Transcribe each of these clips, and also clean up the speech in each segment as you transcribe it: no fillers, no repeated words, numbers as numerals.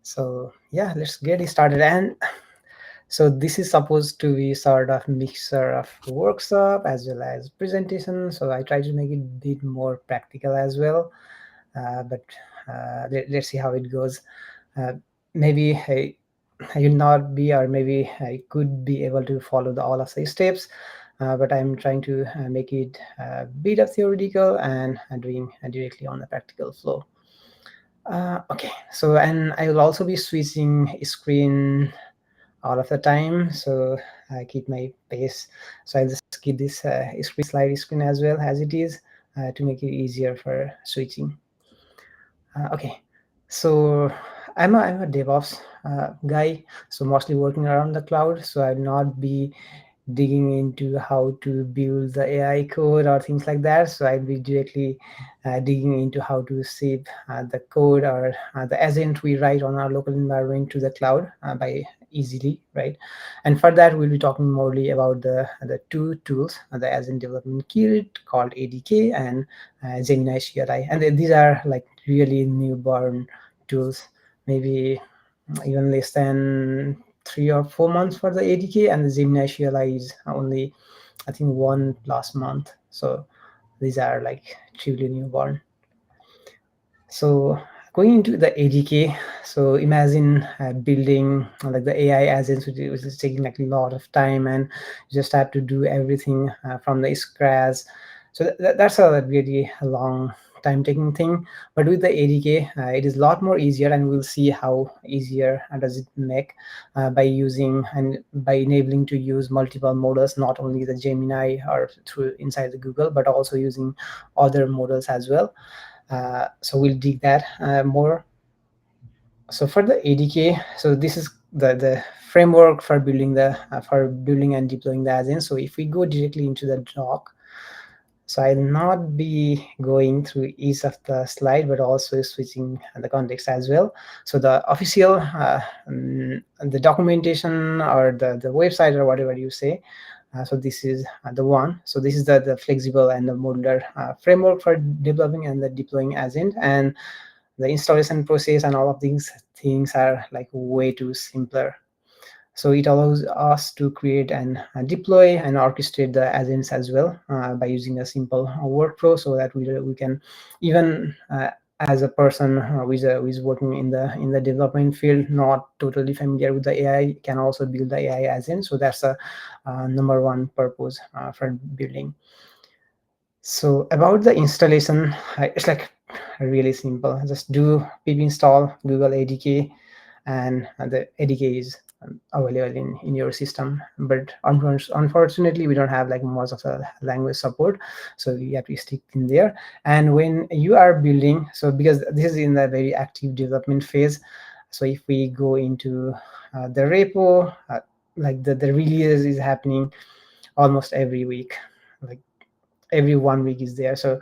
So yeah, let's get it started. And so this is supposed to be sort of mixture of workshop as well as presentation. So I try to make it a bit more practical as well. But let's see how it goes. Uh, Maybe I will not be, or maybe I could be able to follow all of the steps. But I'm trying to make it a bit of theoretical and doing directly on the practical flow. Okay, so and I will also be switching screen all of the time, so I keep my pace. So I'll just keep this slide screen as well as it is to make it easier for switching. Okay, so I'm a DevOps guy, so mostly working around the cloud. So I'll not be digging into how to build the AI code or things like that. So I'll be directly digging into how to save the code or the agent we write on our local environment to the cloud by easily, right? And for that, we'll be talking morely about the two tools, the agent development kit called ADK and Gemini CLI. And these are like really newborn tools, maybe even less than 3 or 4 months for the ADK, and the Gemini CLI is only, I think, 1+ month. So these are like truly newborn. So going into the ADK, so imagine building like the AI agents, which is taking like a lot of time, and you just have to do everything from the scratch. So that's a really long time taking thing. But with the ADK, it is a lot more easier, and we'll see how easier does it make by using and by enabling to use multiple models, not only the Gemini or through inside the Google, but also using other models as well. So we'll dig that more. So for the ADK, so this is the framework for building and deploying the agents. So if we go directly into the doc, so I'll not be going through each of the slide, but also switching the context as well. So the official, the documentation or the website or whatever you say. So this is the one. So this is the flexible and the modular framework for developing and the deploying agent, and the installation process and all of these things are like way too simpler. So it allows us to create and deploy and orchestrate the agents as well by using a simple workflow, so that we can even as a person who is working in the development field, not totally familiar with the AI, can also build the AI agent. So that's a number one purpose for building. So about the installation, it's like really simple. Just do pip install Google ADK, and the ADK is available in your system. But unfortunately, we don't have like much of a language support, so you have to stick in there. And when you are building, so because this is in the very active development phase, so if we go into the repo, like the release is happening almost every week, like every 1 week is there. So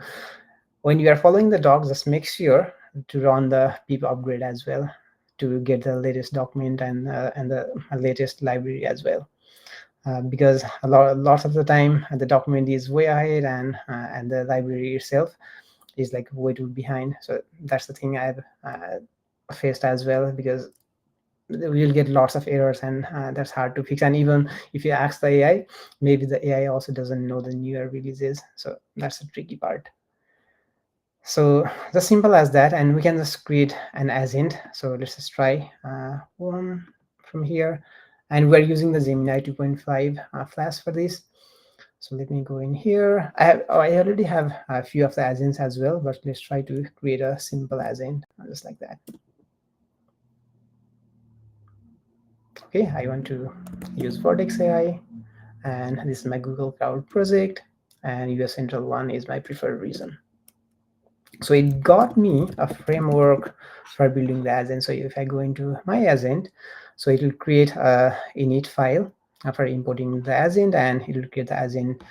when you are following the docs, just make sure to run the pip upgrade as well to get the latest document and the latest library as well. Because lots of the time the document is way ahead, and the library itself is like way too behind. So that's the thing I've faced as well, because we'll get lots of errors, and that's hard to fix. And even if you ask the AI, maybe the AI also doesn't know the newer releases. So that's the tricky part. So just simple as that, and we can just create an agent. So let's just try one from here, and we're using the Gemini 2.5 Flash for this. So let me go in here. I already have a few of the agents as well, but let's try to create a simple agent just like that. Okay, I want to use Vertex AI, and this is my Google Cloud project, and US Central one is my preferred reason. So it got me a framework for building the agent. So if I go into my agent, so it will create a init file for importing the agent, and it will create the agent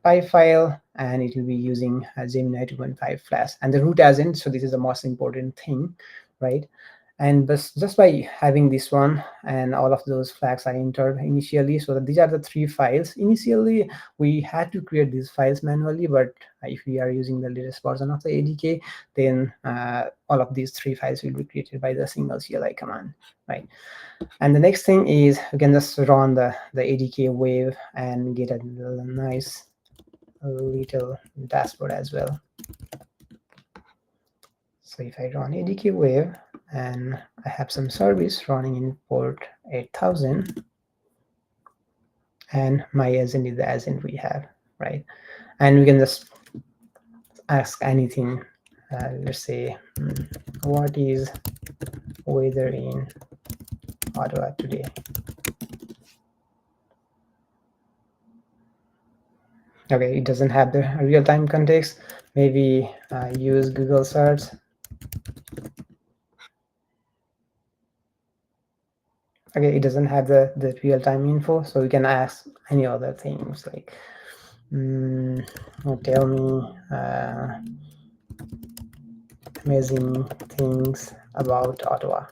.py file, and it will be using Gemini 2.5 Flash and the root agent. So this is the most important thing, right? And just by having this one and all of those flags I entered initially, so that these are the 3 files. Initially we had to create these files manually, but if we are using the latest version of the ADK, then all of these 3 files will be created by the single CLI command, right? And the next thing is we can just run the ADK wave and get a nice little dashboard as well. So if I run ADK wave and I have some service running in port 8000, and my agent is the agent we have, right? And we can just ask anything. Let's say, what is weather in Ottawa today? Okay, it doesn't have the real-time context. Maybe use Google search. Okay, it doesn't have the real-time info, so we can ask any other things like, tell me amazing things about Ottawa.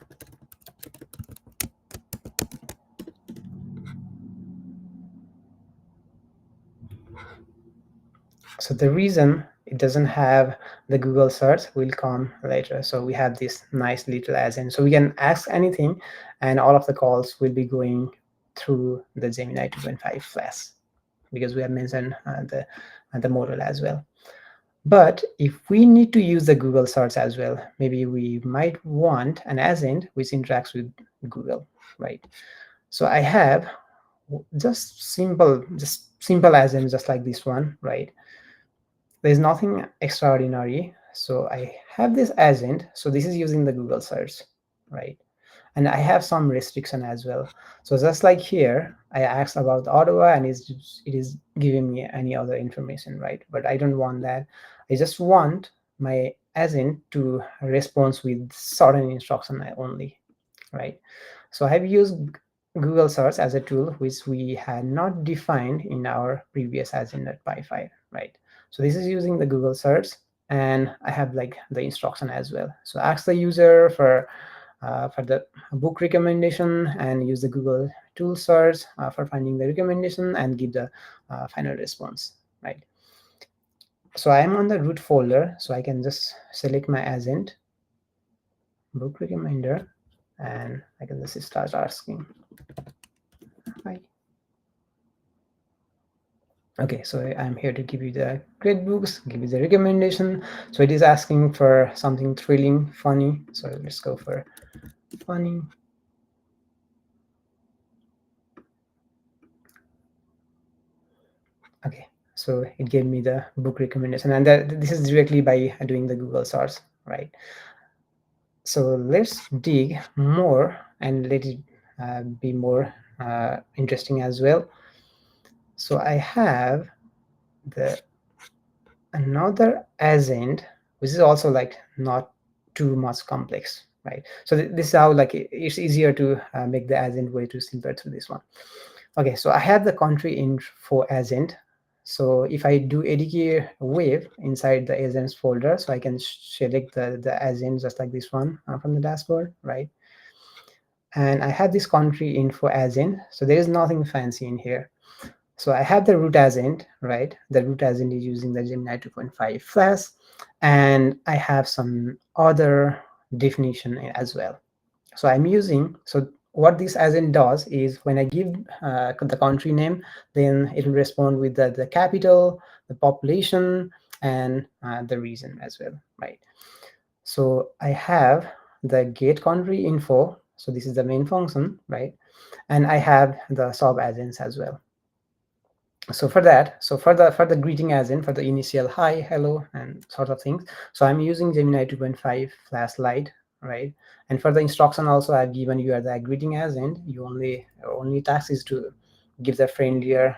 So the reason it doesn't have the Google search will come later. So we have this nice little agent. So we can ask anything, and all of the calls will be going through the Gemini 2.5 Flash, because we have mentioned the model as well. But if we need to use the Google search as well, maybe we might want an agent which interacts with Google, right? So I have just simple agent, just like this one, right? There's nothing extraordinary. So I have this agent. So this is using the Google search, right? And I have some restriction as well. So just like here, I asked about Ottawa, and it is giving me any other information, right? But I don't want that. I just want my agent to respond with certain instruction only, right? So I've used Google search as a tool which we had not defined in our previous agent.py file, right? So this is using the Google search, and I have like the instruction as well. So ask the user for the book recommendation, and use the Google tool search for finding the recommendation, and give the final response, right? So I'm on the root folder, so I can just select my agent, book recommender, and I can just start asking. Hi. Okay, so I'm here to give you the great books, give you the recommendation. So it is asking for something thrilling, funny. So let's go for funny. Okay, so it gave me the book recommendation, and this is directly by doing the Google search, right? So let's dig more and let it be more interesting as well. So I have the another agent, which is also like not too much complex, right? So this is how like it's easier to make the agent way too simpler through this one. Okay, so I have the country info agent. So if I do ADK wave inside the agents folder, so I can select the agent just like this one from the dashboard, right? And I have this country info agent. So there is nothing fancy in here. So I have the root agent, right? The root agent is using the Gemini 2.5 Flash, and I have some other definition as well. So I'm using, so what this agent does is when I give the country name, then it will respond with the capital, the population, and the region as well, right? So I have the get country info. So this is the main function, right? And I have the sub agents as well. So for that, so for the greeting agent, for the initial hi, hello, and sort of things, so I'm using Gemini 2.5 Flash Lite, right? And for the instruction also, I've given you are the greeting agent. You only task is to give the friendlier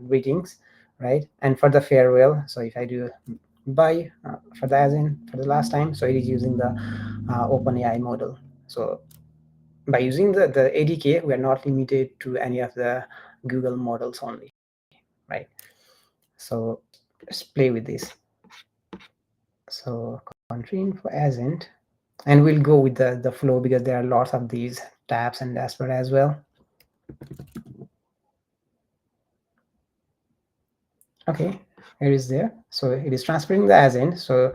greetings, right? And for the farewell, so if I do bye for the agent for the last time, so it is using the OpenAI model. So by using the ADK, we are not limited to any of the Google models only, right? So let's play with this. So country info agent, And we'll go with the flow because there are lots of these tabs and dashboard as well. Okay, here is there. So it is transferring the agent. So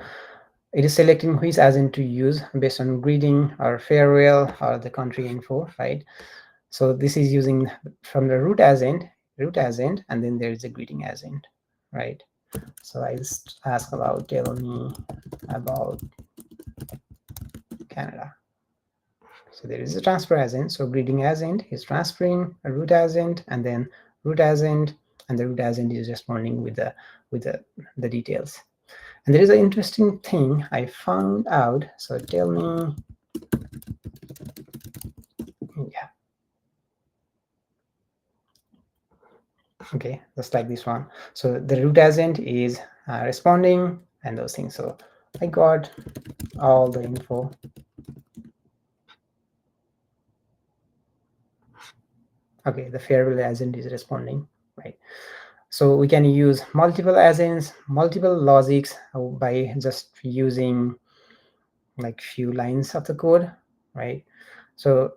it is selecting which agent to use based on greeting or farewell or the country info, right? So this is using from the root agent, and then there is a greeting agent, right? So I just ask about tell me about Canada. So there is a transfer agent. So greeting agent is transferring a root agent, and then root agent, and the root agent is responding with the details. And there is an interesting thing I found out. So tell me, yeah, okay, just like this one. So the root agent is responding and those things. So I got all the info. Okay, the farewell agent is responding, right? So we can use multiple agents, multiple logics by just using like few lines of the code, right? So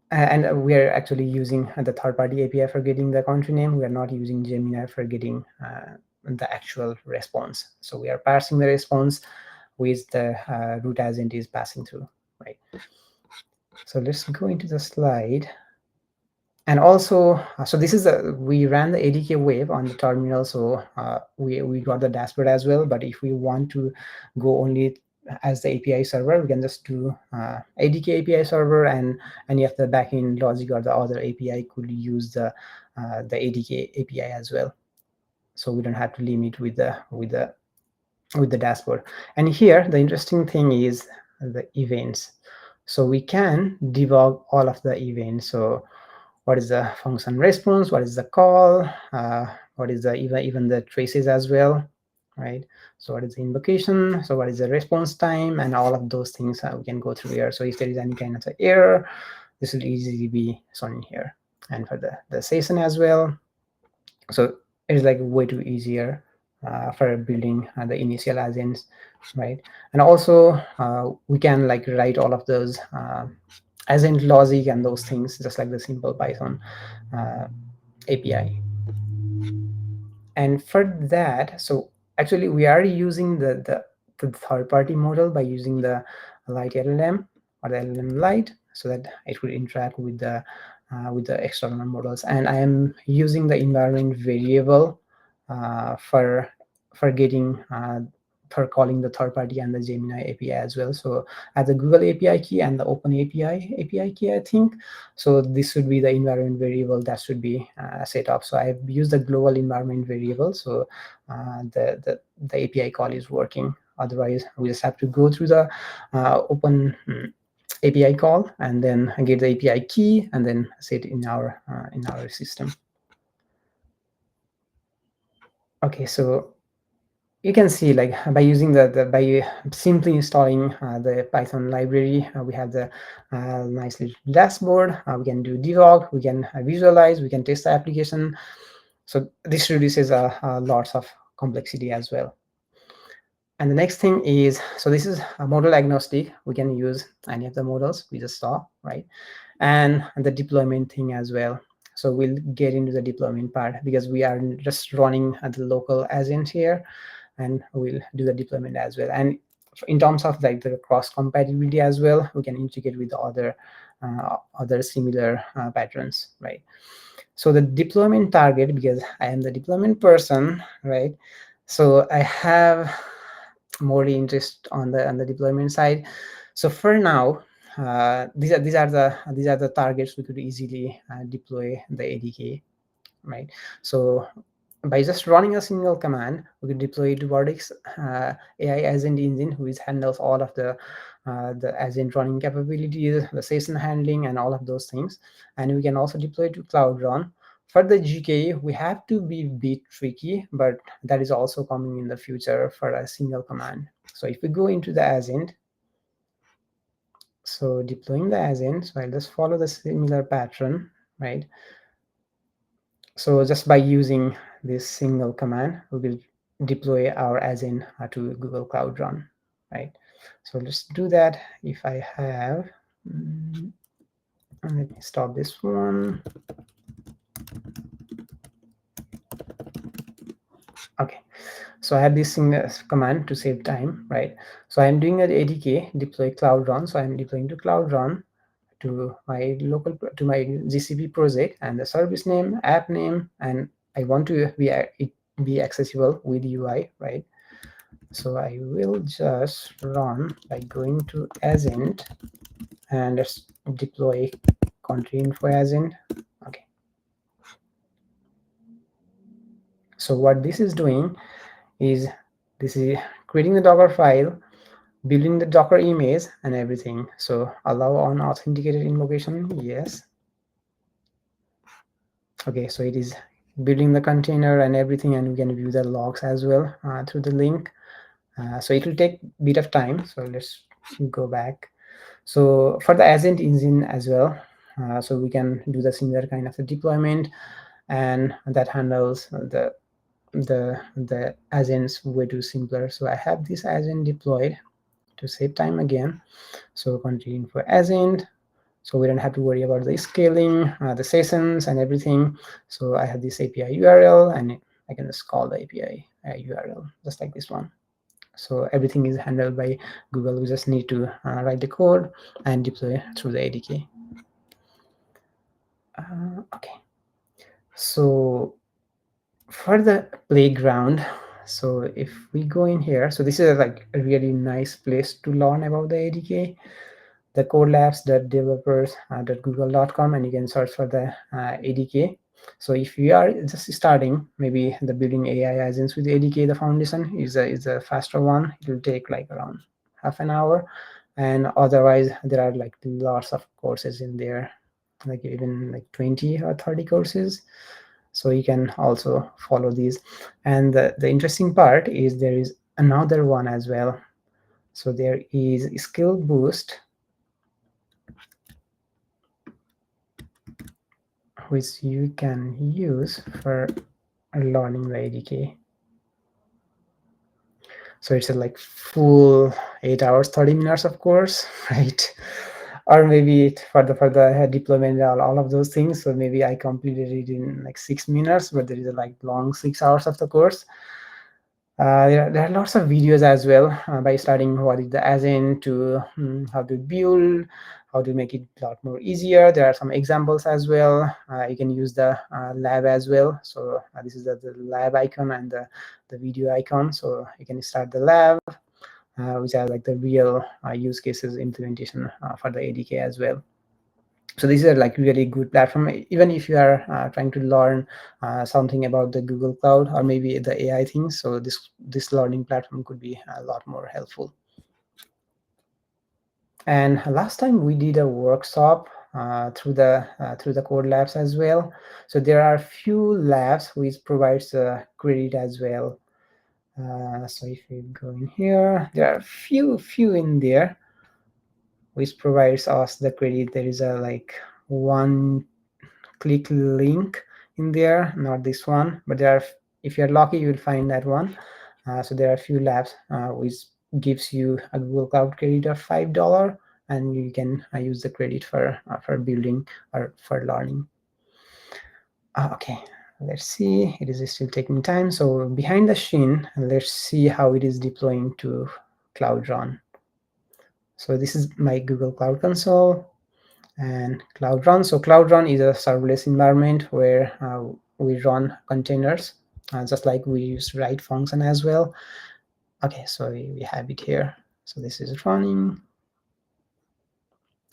and we are actually using the third-party API for getting the country name. We are not using Gemini for getting the actual response. So we are parsing the response which the root agent is passing through, right? So let's go into the slide. And also, so this is we ran the ADK wave on the terminal, so we got the dashboard as well. But if we want to go only as the API server, we can just do ADK API server, and any of the backend logic or the other API could use the ADK API as well. So we don't have to limit with the dashboard. And here the interesting thing is the events. So we can debug all of the events. So what is the function response, what is the call, what is the even the traces as well, right? So what is the invocation, so what is the response time, and all of those things we can go through here. So if there is any kind of error, this will easily be shown here. And for the session as well, so it's like way too easier for building the initial agents, right? And also we can like write all of those agent logic and those things just like the simple Python API. And for that, so actually we are using the third-party model by using the Lite LLM or the LLM Lite, so that it will interact with the external models. And I am using the environment variable for getting for calling the third party and the Gemini API as well. So at the Google API key and the Open API key, I think. So this should be the environment variable that should be set up. So I've used the global environment variable. So the API call is working. Otherwise, we just have to go through the Open API call and then get the API key and then set in our system. Okay, so you can see like by using by simply installing the Python library, we have the nice little dashboard. We can do debug, we can visualize, we can test the application. So this reduces lots of complexity as well. And the next thing is, so this is a model agnostic. We can use any of the models we just saw, right? And the deployment thing as well. So we'll get into the deployment part because we are just running at the local agent here, and we'll do the deployment as well. And in terms of like the cross compatibility as well, we can integrate with the other similar patterns, right? So the deployment target, because I am the deployment person, right? So I have more interest on the deployment side. So for now, these are the targets we could easily deploy the ADK, right? So by just running a single command, we could deploy to Vertex AI agent engine, which handles all of the agent running capabilities, the session handling, and all of those things. And we can also deploy to Cloud Run. For the GKE, we have to be a bit tricky, but that is also coming in the future for a single command. So if we go into the agent, so deploying the agent, so I'll just follow the similar pattern, right? So just by using this single command, we will deploy our agent to Google Cloud Run, right? So let's do that. If I have, let me stop this one. Okay, so I have this command to save time, right? So I'm doing an ADK deploy Cloud Run. So I'm deploying to Cloud Run to my local, to my GCP project, and the service name, app name, and I want to it be accessible with UI, right? So I will just run by going to agent, and let's deploy country info agent. Okay. So what this is doing is, this is creating the Docker file, building the Docker image and everything. So allow on authenticated invocation, yes. Okay, so it is building the container and everything, and we can view the logs as well through the link. So it will take a bit of time. So let's go back. So for the agent engine as well, so we can do the similar kind of a deployment, and that handles the agents way too simpler. So I have this agent deployed to save time again. So continue for agent. So we don't have to worry about the scaling, the sessions and everything. So I have this API URL, and I can just call the API URL just like this one. So everything is handled by Google. We just need to write the code and deploy through the ADK. Okay. So for the playground, so if we go in here, so this is like a really nice place to learn about the ADK, the codelabs.developers.google.com, and you can search for the ADK. So if you are just starting, maybe the building AI agents with ADK, the foundation is a faster one. It will take like around half an hour, and otherwise there are like lots of courses in there, like even like 20 or 30 courses. So you can also follow these. And the interesting part is there is another one as well. So there is Skill Boost, which you can use for learning the ADK. So it's a like full 8 hours, 30 minutes of course, right? Or maybe for the deployment, all of those things. So maybe I completed it in like 6 minutes, but there is a like long 6 hours of the course. There are lots of videos as well, by starting what is the agent to how to build, how to make it a lot more easier. There are some examples as well. You can use the lab as well. So this is the lab icon and the video icon. So you can start the lab, which are like the real use cases implementation for the ADK as well. So these are like really good platform, even if you are trying to learn something about the Google Cloud or maybe the AI things. So this learning platform could be a lot more helpful. And last time we did a workshop through the code labs as well. So there are few labs which provides credit as well. So if you go in here, there are few in there which provides us the credit. There is a like one click link in there, not this one, but there are, if you're lucky, you will find that one. So there are a few labs which gives you a Google Cloud credit of $5, and you can use the credit for building or for learning. Okay, let's see, it is still taking time. So behind the scene, let's see how it is deploying to Cloud Run. So this is my Google Cloud Console and Cloud Run. So Cloud Run is a serverless environment where we run containers, just like we use write function as well. Okay, so we have it here. So this is running.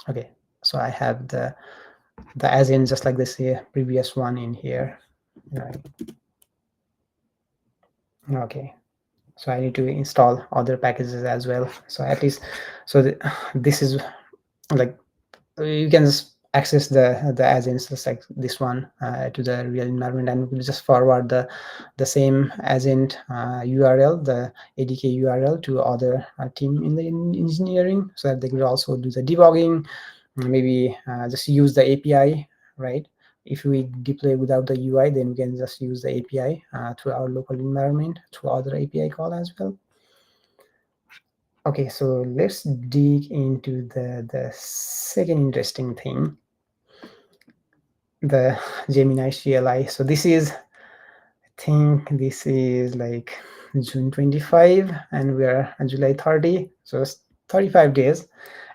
Okay, so I have the as in just like this previous one in here. Right. Okay, so I need to install other packages as well. So at least, so this is like, you can just access the agents just like this one to the real environment, and we'll just forward the same agent URL, the ADK URL, to other team in the engineering, so that they could also do the debugging, maybe just use the API, right? If we deploy without the UI, then we can just use the API through our local environment, through other API call as well. Okay, so let's dig into the second interesting thing, the Gemini CLI. So this is, I think this is like June 25 and we are on July 30, so it's 35 days.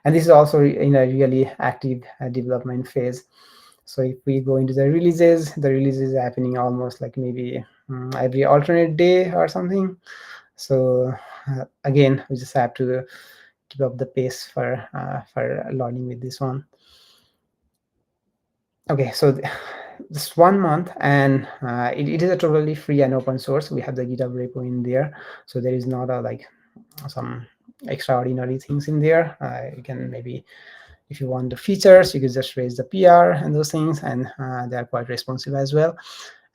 And this is also in a really active development phase. So if we go into the releases, the release is happening almost like maybe every alternate day or something. So again, we just have to keep up the pace for learning with this one. Okay, so just 1 month, and it is a totally free and open source. We have the GitHub repo in there, so there is not a like some extraordinary things in there. You can maybe, if you want the features, you can just raise the PR and those things, and they are quite responsive as well.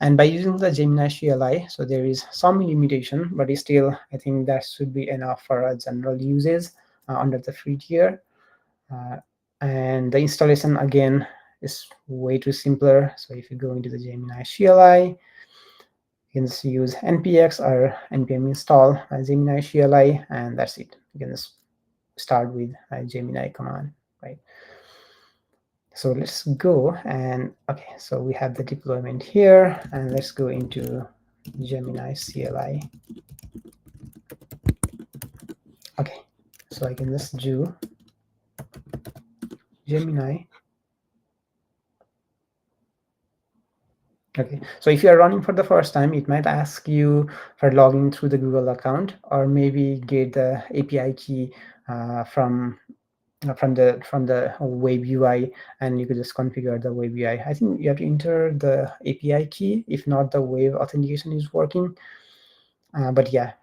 And by using the Gemini CLI, so there is some limitation, but still, I think that should be enough for a general usage under the free tier. And the installation again is way too simpler. So if you go into the Gemini CLI, you can just use npx or npm install Gemini CLI, and that's it. You can just start with a Gemini command, right? So let's go and okay, so we have the deployment here, and let's go into Gemini CLI. Okay, so I can just do Gemini. Okay, so if you are running for the first time, it might ask you for logging through the Google account, or maybe get the API key from the web UI, and you could just configure the web UI. I think you have to enter the API key, if not the web authentication is working. But yeah,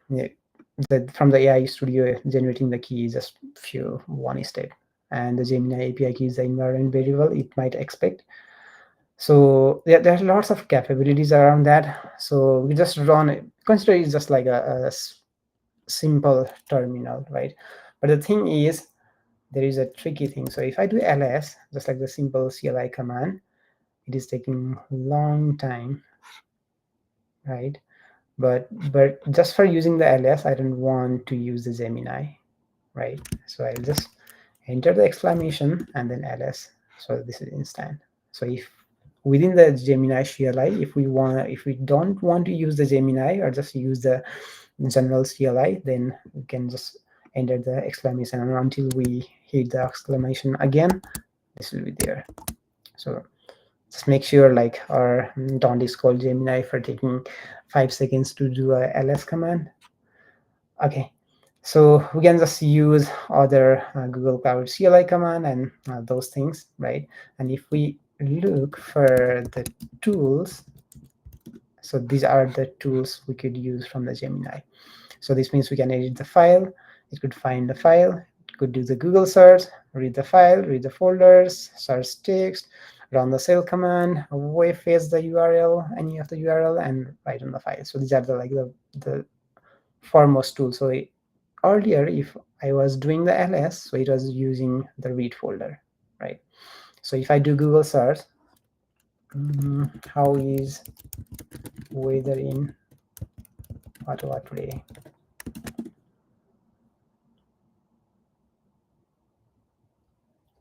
from the AI Studio, generating the key is just one step, and the Gemini API key is the environment variable it might expect. So yeah, there's lots of capabilities around that. So we just run, consider it just like a simple terminal, right? But the thing is, there is a tricky thing. So if I do ls, just like the simple CLI command, it is taking a long time, right? But just for using the ls, I don't want to use the Gemini, right? So I'll just enter the exclamation and then ls. So this is instant. So if within the Gemini CLI, if we don't want to use the Gemini or just use the general CLI, then we can just enter the exclamation, and until we hit the exclamation again, this will be there. So just make sure like our don't is called Gemini for taking 5 seconds to do a ls command. Okay, so we can just use other Google Cloud CLI command and those things, right? And if we look for the tools, so these are the tools we could use from the Gemini. So this means we can edit the file, it could find the file, it could do the Google search, read the file, read the folders, search text, run the shell command, wave face the URL, any of the URL, and write on the file. So these are the foremost tools. So earlier, if I was doing the ls, so it was using the read folder, right? So if I do Google search, how is weather in Ottawa today?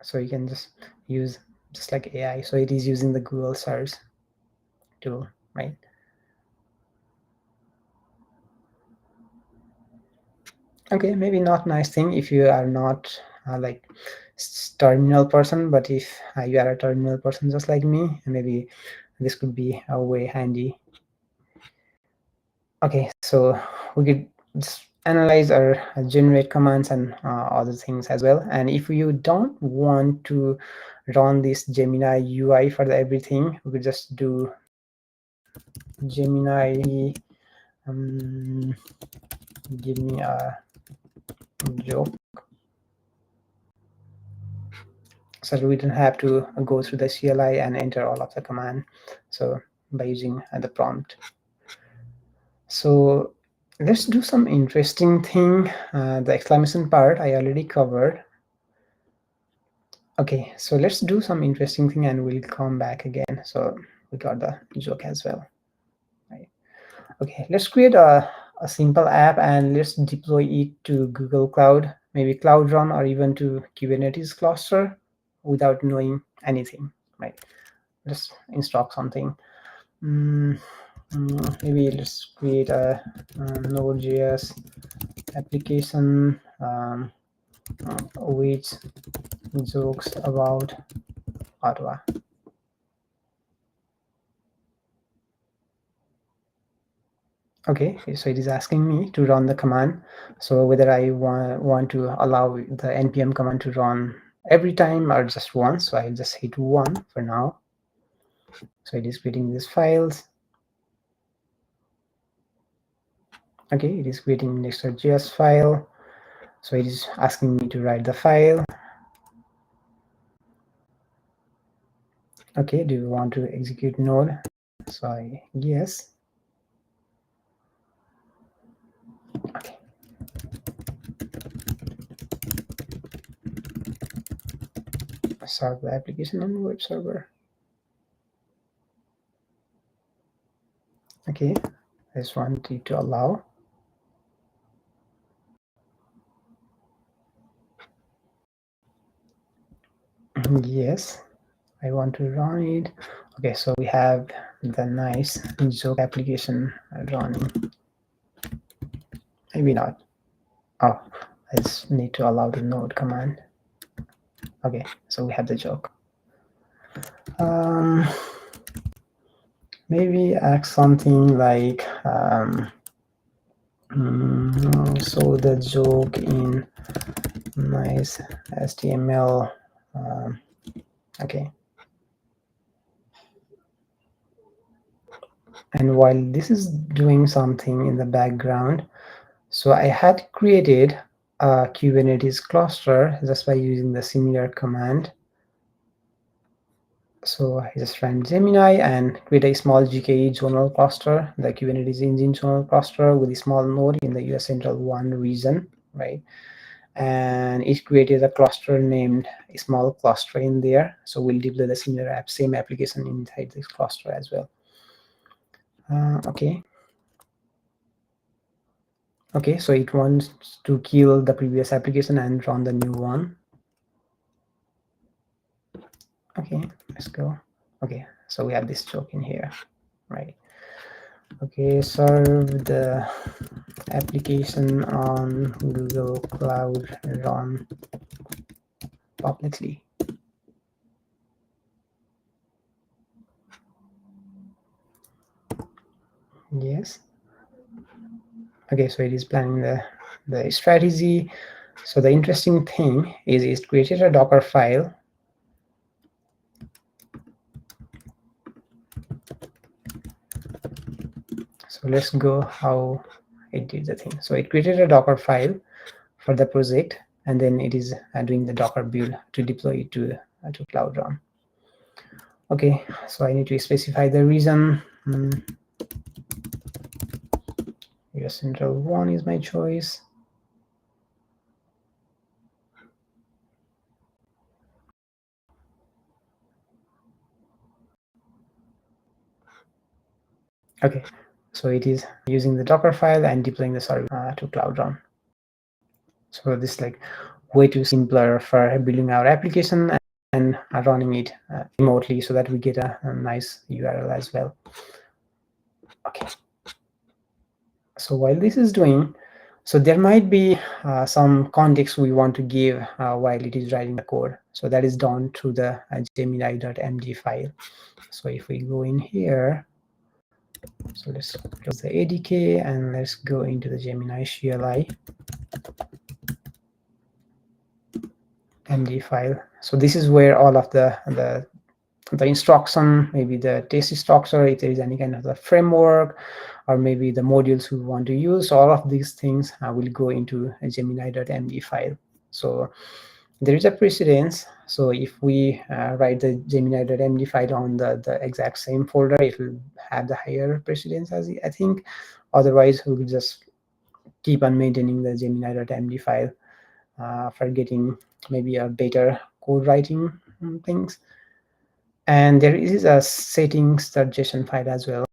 So you can just use just like AI. So it is using the Google search tool, right? Okay, maybe not nice thing if you are not like terminal person, but if you are a terminal person just like me, maybe this could be a way handy. Okay, so we could just analyze or generate commands and other things as well. And if you don't want to run this Gemini UI for everything, we could just do Gemini give me a joke, so we don't have to go through the CLI and enter all of the command. So by using the prompt. So let's do some interesting thing. The exclamation part I already covered. Okay, so let's do some interesting thing and we'll come back again. So we got the joke as well, right? Okay, let's create a simple app and let's deploy it to Google Cloud. maybe Cloud Run, or even to Kubernetes cluster without knowing anything, right? Just instruct something. Maybe let's create a Node.js application which jokes about Ottawa. Okay, so it is asking me to run the command. So whether I want to allow the npm command to run every time or just once. So I'll just hit 1 for now. So it is creating these files. Okay, it is creating index.js file. So it is asking me to write the file. Okay, do you want to execute node? So yes. Okay. Start the application on the web server. Okay, I just want you to allow. Yes, I want to run it. Okay, so we have the nice joke application running. Maybe not. Oh, I just need to allow the node command. Okay, so we have the joke. Maybe ask something like so the joke in nice HTML. Okay. And while this is doing something in the background, so I had created a Kubernetes cluster just by using the similar command. So I just ran Gemini and create a small GKE zonal cluster, the Kubernetes engine zonal cluster with a small node in the US Central 1 region, right? And it created a cluster named a small cluster in there. So we'll deploy the similar same application inside this cluster as well. Okay. Okay, so it wants to kill the previous application and run the new one. Okay, let's go. Okay, so we have this joke in here, right? Okay, serve the application on Google Cloud run publicly. Yes. Okay, so it is planning the strategy. So the interesting thing is it created a Docker file. So let's go how it did the thing. So it created a Docker file for the project, and then it is doing the Docker build to deploy it to Cloud Run. Okay, so I need to specify the reason. US Central 1 is my choice. Okay, so it is using the Docker file and deploying the service to Cloud Run. So this is like way too simpler for building our application and running it remotely so that we get a nice URL as well. Okay. So while this is doing, so there might be some context we want to give while it is writing the code. So that is done through the gemini.md file. So if we go in here, so let's close the ADK and let's go into the Gemini CLI MD file. So this is where all of the instruction, maybe the test structure, if there is any kind of the framework, or maybe the modules we want to use. So all of these things will go into a Gemini.md file. So there is a precedence. So if we write the Gemini.md file on the exact same folder, it will have the higher precedence, as I think. Otherwise, we will just keep on maintaining the Gemini.md file for getting maybe a better code writing things. And there is a settings.json file as well.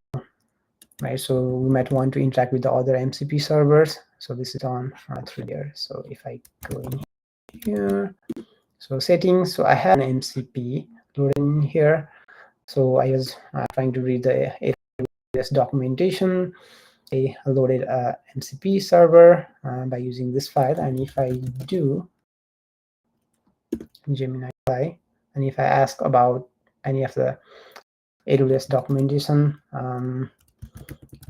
right? So we might want to interact with the other MCP servers. So this is on through here. So if I go in here, so settings, so I have an MCP loaded in here. So I was trying to read the AWS documentation. I loaded a MCP server by using this file, and if I do Gemini CLI, and if I ask about any of the AWS documentation,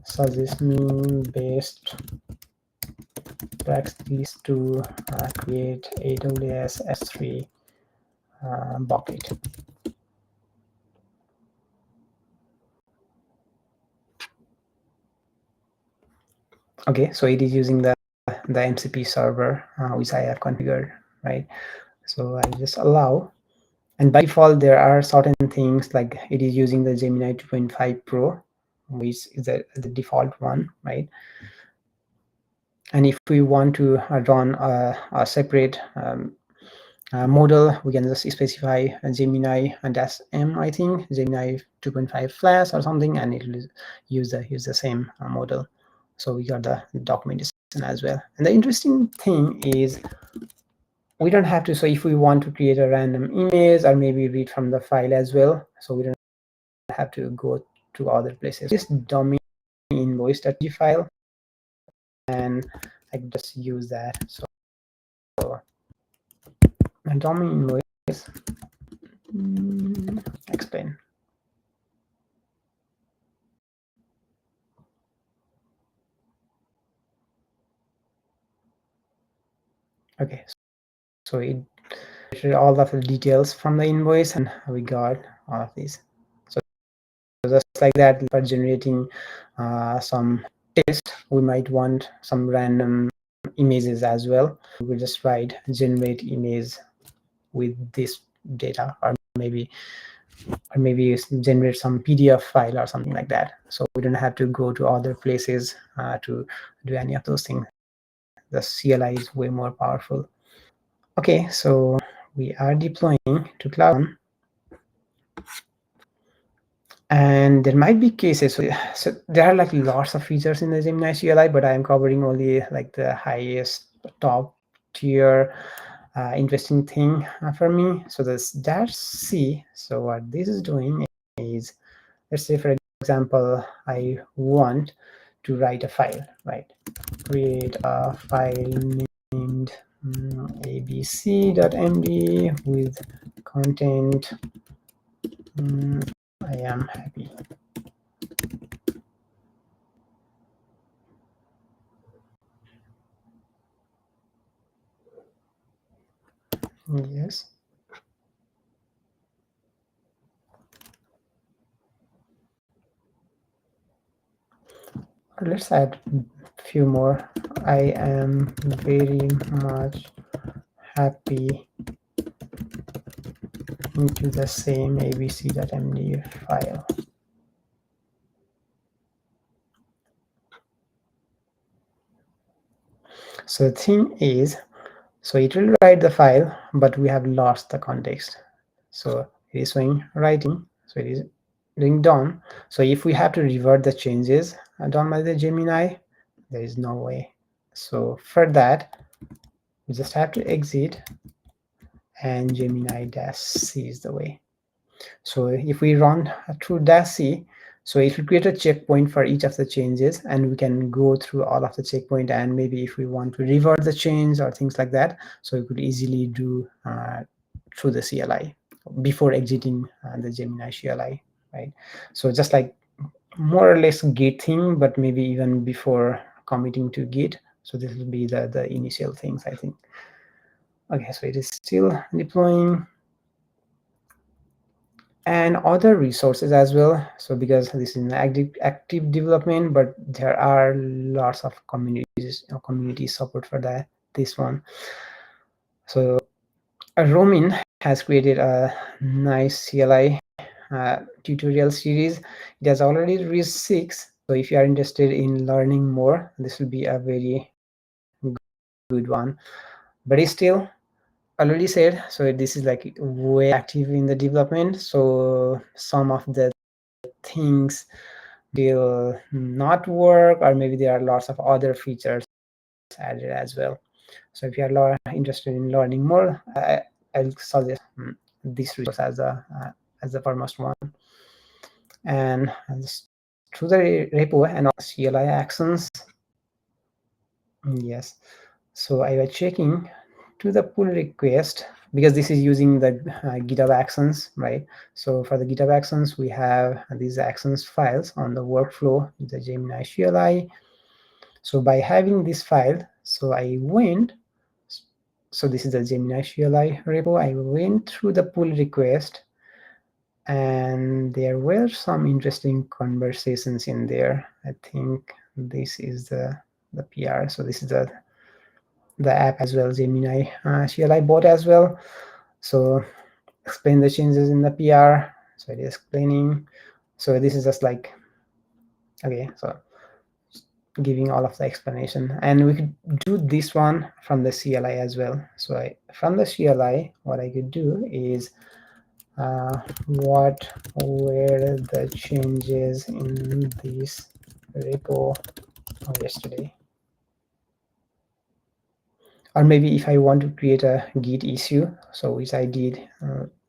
suggest me best practice to create AWS S3 bucket. Okay, so it is using the MCP server which I have configured, right? So I just allow, and by default there are certain things like it is using the Gemini 2.5 Pro, which is the default one, right? And if we want to run a separate model, we can just specify Gemini -M, I think Gemini 2.5 Flash or something, and it will use the same model. So we got the documentation as well. And the interesting thing is we don't have to, so if we want to create a random image or maybe read from the file as well, so we don't have to go to other places. This dummy invoice.g file, and I can just use that. So dummy invoice explain. Okay, so it all of the details from the invoice, and we got all of these. So just like that, for generating some text, we might want some random images as well. We just write generate image with this data, or maybe generate some PDF file or something like that. So we don't have to go to other places to do any of those things. The CLI is way more powerful. Okay, so we are deploying to cloud, and there might be cases. So there are like lots of features in the Gemini CLI, but I am covering only like the highest top tier interesting thing for me. So this dash C. So what this is doing is, let's say for example, I want to write a file, right? Create a file named abc.md with content I am happy. Yes. Let's add a few more. I am very much happy into the same abc.md file. So the thing is, so it will write the file, but we have lost the context. So it is showing writing, so it is doing done. So if we have to revert the changes done by the Gemini, there is no way. So for that, we just have to exit, and Gemini-C is the way. So if we run through -C, so it will create a checkpoint for each of the changes, and we can go through all of the checkpoint, and maybe if we want to revert the change or things like that, so we could easily do through the CLI before exiting the Gemini CLI, right? So just like more or less Git thing, but maybe even before committing to Git. So this will be the initial things, I think. Okay, so it is still deploying, and other resources as well. So because this is an active development, but there are lots of community support for this one. So Romin has created a nice CLI tutorial series. It has already reached 6. So if you are interested in learning more, this will be a very good one. But it's still already said, so this is like way active in the development. So some of the things will not work, or maybe there are lots of other features added as well. So if you are interested in learning more, I'll suggest this resource as the foremost one. And through the repo and all CLI actions, yes. So I was checking to the pull request, because this is using the GitHub actions, right? So for the GitHub actions, we have these actions files on the workflow, the Gemini CLI. So by having this file, so I went, so this is the Gemini CLI repo. I went through the pull request, and there were some interesting conversations in there. I think this is the PR. So this is the app as well, Gemini CLI bot as well. So explain the changes in the PR. So it is explaining. So this is just like, okay, so giving all of the explanation, and we could do this one from the CLI as well. So from the CLI, what I could do is what were the changes in this repo yesterday, or maybe if I want to create a Git issue, so which I did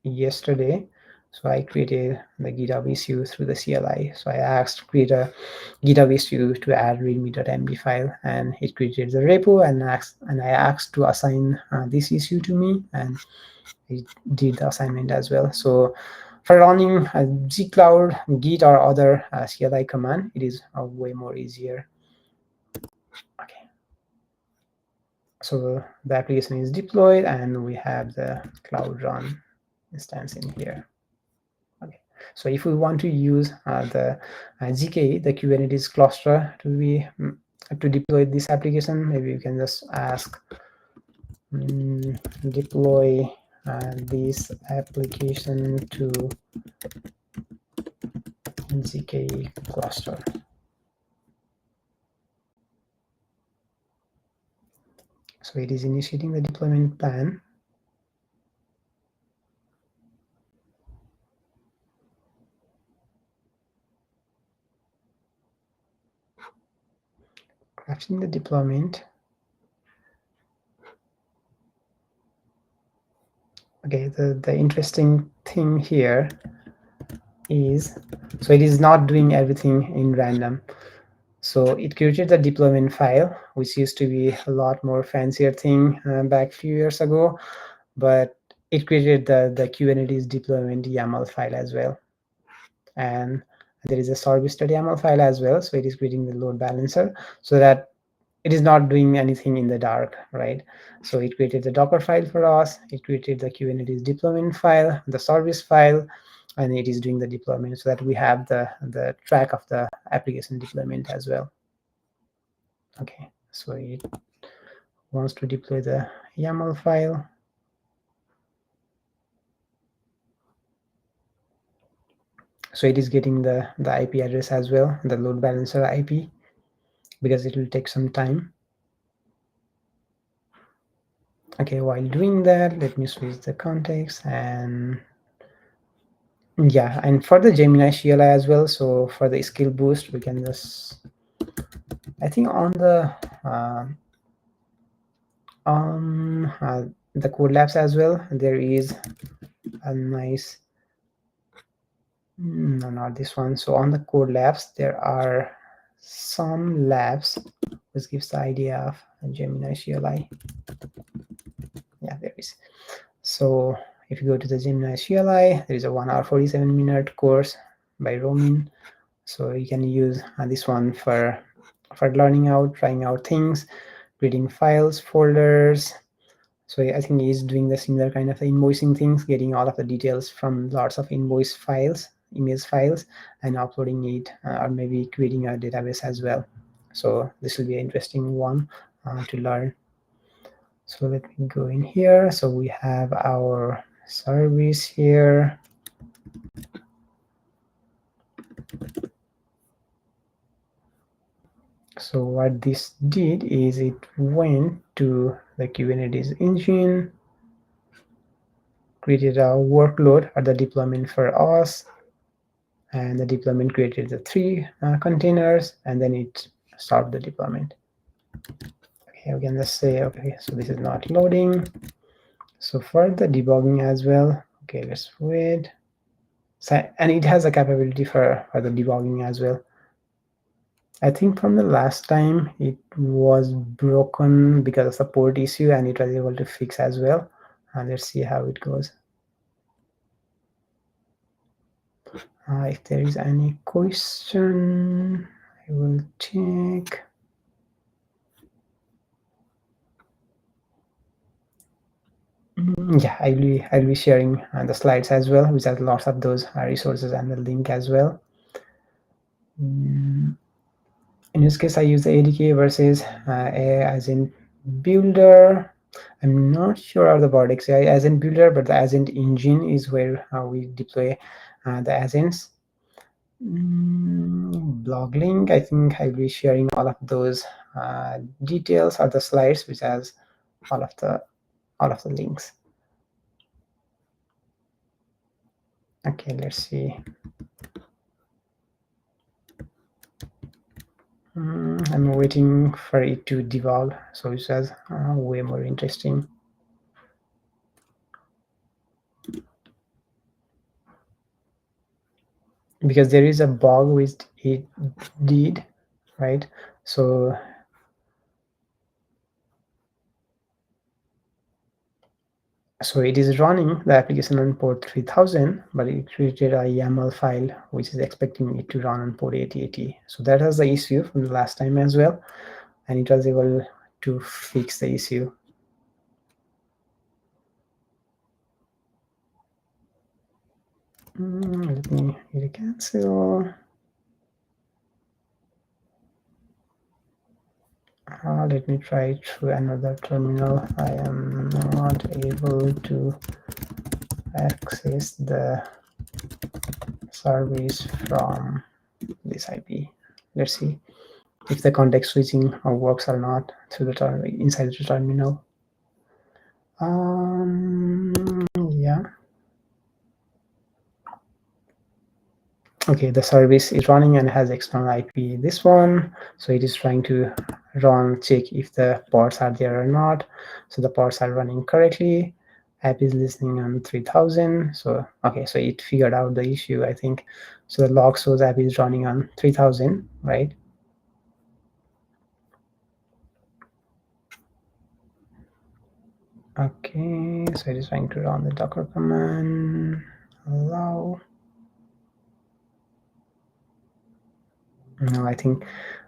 yesterday. So I created the GitHub issue through the CLI. So I asked create a GitHub issue to add readme.md file, and it created the repo, and I asked to assign this issue to me, and it did the assignment as well. So for running gcloud, Git, or other CLI command, it is way more easier. Okay. So the application is deployed, and we have the Cloud Run instance in here. Okay. So if we want to use the GKE, the Kubernetes cluster, to deploy this application, maybe you can just ask deploy this application to GKE cluster. So it is initiating the deployment plan. Crafting the deployment. Okay, the interesting thing here is, so it is not doing everything in random. So it created the deployment file, which used to be a lot more fancier thing back a few years ago, but it created the Kubernetes deployment YAML file as well. And there is a service.yaml file as well. So it is creating the load balancer, so that it is not doing anything in the dark, right? So it created the Docker file for us. It created the Kubernetes deployment file, the service file, and it is doing the deployment, so that we have the track of the application deployment as well. Okay, so it wants to deploy the YAML file. So it is getting the IP address as well, the load balancer IP, because it will take some time. Okay, while doing that, let me switch the context, and yeah, and for the Gemini CLI as well. So for the skill boost, we can just, I think on the code labs as well, there is a nice, no, not this one. So on the code labs, there are some labs which gives the idea of Gemini CLI. Yeah, there is. So if you go to the Gemini CLI, there is a 1 hour 47-minute course by Romin. So you can use this one for learning out, trying out things, creating files, folders. So I think he's doing the similar kind of invoicing things, getting all of the details from lots of invoice files, image files, and uploading it, or maybe creating a database as well. So this will be an interesting one to learn. So let me go in here. So we have our service here. So what this did is it went to the Kubernetes engine, created a workload or the deployment for us, and the deployment created the 3 containers, and then it stopped the deployment. Okay, we can just say, okay, so this is not loading. So for the debugging as well, okay, let's wait. So, and it has a capability for the debugging as well. I think from the last time it was broken because of the port issue, and it was able to fix as well. And let's see how it goes. If there is any question, I will check. Yeah, I'll be sharing the slides as well, which has lots of those resources and the link as well. In this case, I use the ADK versus as in builder. I'm not sure of the Bordex as in builder, but the agent engine is where we deploy the agents. Blog link, I think I'll be sharing all of those details or the slides, which has all of the links. Okay, let's see. I'm waiting for it to debug, so it says way more interesting. Because there is a bug which it did, right? So it is running the application on port 3000, but it created a YAML file which is expecting it to run on port 8080. So that was the issue from the last time as well, and it was able to fix the issue. Let me hit a cancel. Let me try through another terminal. I am not able to access the service from this IP. Let's see if the context switching works or not through the inside the terminal. Yeah. Okay, the service is running and has external IP, this one. So it is trying to check if the ports are there or not. So the ports are running correctly. App is listening on 3000. So okay, so it figured out the issue, I think. So the log shows app is running on 3000, right? Okay, so it is trying to run the docker command. Allow. No, I think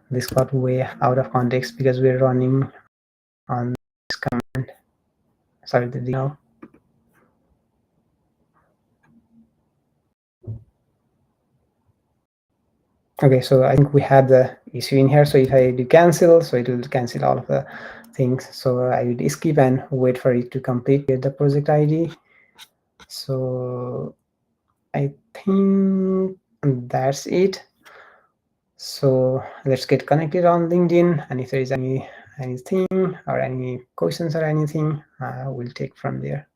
this got way out of context because we're running on this command. Sorry, the no. Okay, so I think we had the issue in here. So if I do cancel, so it will cancel all of the things. So I would skip and wait for it to complete, get the project ID. So I think that's it. So let's get connected on LinkedIn, and if there is anything or any questions or anything, we'll take from there.